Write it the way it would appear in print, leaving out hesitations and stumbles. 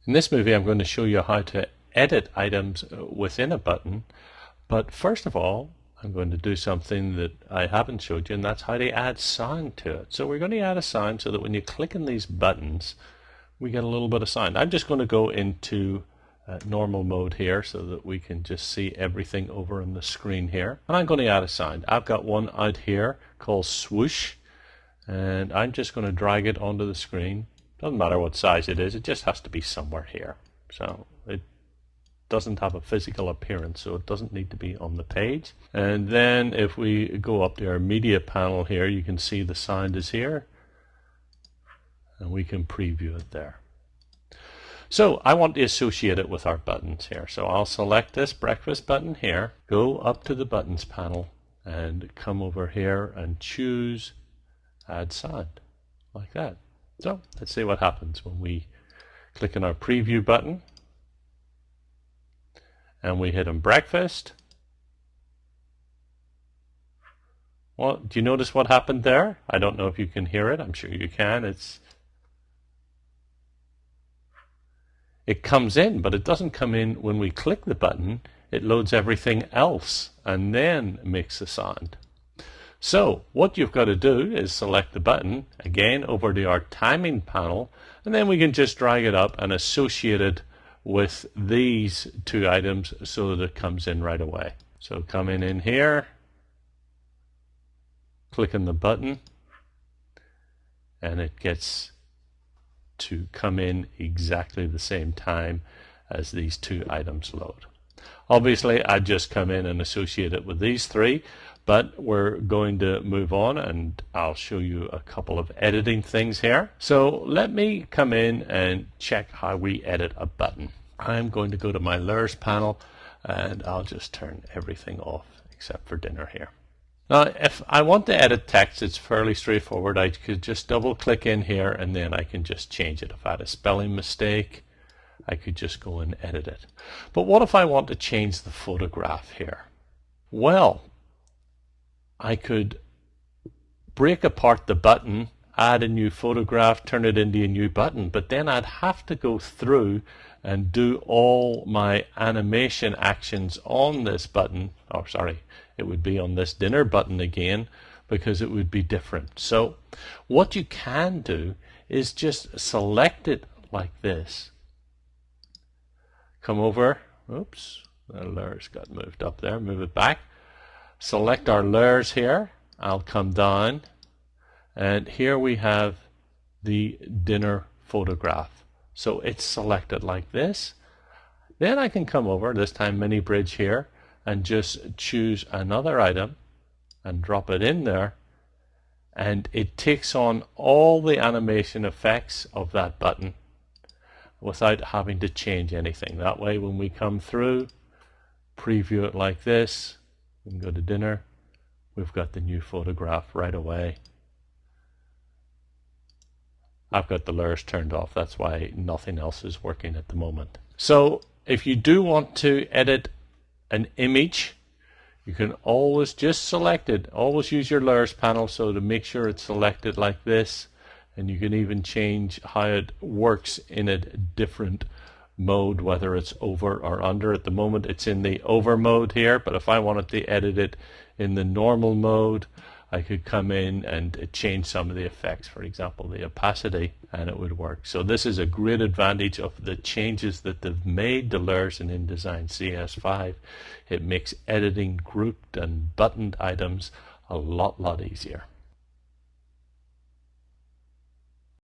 In this movie, I'm going to show you how to edit items within a button. But first of all, I'm going to do something that I haven't showed you, and that's how to add sound to it. So we're going to add a sound so that when you click on these buttons, we get a little bit of sound. I'm just going to go into normal mode here so that we can just see everything over on the screen here. And I'm going to add a sound. I've got one out here called swoosh, and I'm just going to drag it onto the screen. Doesn't matter what size it is, it just has to be somewhere here. So it doesn't have a physical appearance, so it doesn't need to be on the page. And then if we go up to our media panel here, you can see the sound is here, and we can preview it there. So I want to associate it with our buttons here. So I'll select this breakfast button here, go up to the buttons panel, and come over here and choose add sound, like that. So let's see what happens when we click on our preview button and we hit on breakfast. Well, do you notice what happened there? I don't know if you can hear it. I'm sure you can. It comes in, but it doesn't come in when we click the button. It loads everything else and then makes a sound. So what you've got to do is select the button again over to our timing panel, and then we can just drag it up and associate it with these two items so that it comes in right away. So coming in here, click on the button, and it gets to come in exactly the same time as these two items load. Obviously, I just come in and associate it with these three, but we're going to move on and I'll show you a couple of editing things here. So let me come in and check how we edit a button. I'm going to go to my layers panel and I'll just turn everything off except for dinner here. Now, if I want to edit text, it's fairly straightforward. I could just double click in here and then I can just change it. If I had a spelling mistake, I could just go and edit it. But what if I want to change the photograph here? Well, I could break apart the button, add a new photograph, turn it into a new button, but then I'd have to go through and do all my animation actions on this button. Oh, sorry, it would be on this dinner button again because it would be different. So what you can do is just select it like this. Come over, oops, the layers got moved up there, move it back. Select our layers here. I'll come down and here we have the dinner photograph. So it's selected like this. Then I can come over, this time mini bridge here, and just choose another item and drop it in there, and it takes on all the animation effects of that button without having to change anything. That way when we come through, preview it like this, we can go to dinner, we've got the new photograph right away. I've got the layers turned off, that's why nothing else is working at the moment. So if you do want to edit an image, you can always just select it. Always use your layers panel so to make sure it's selected like this, and you can even change how it works in a different mode, whether it's over or under. At the moment it's in the over mode here, but if I wanted to edit it in the normal mode, I could come in and change some of the effects, for example the opacity, and it would work. So this is a great advantage of the changes that they've made to layers in InDesign CS5. It makes editing grouped and buttoned items a lot easier.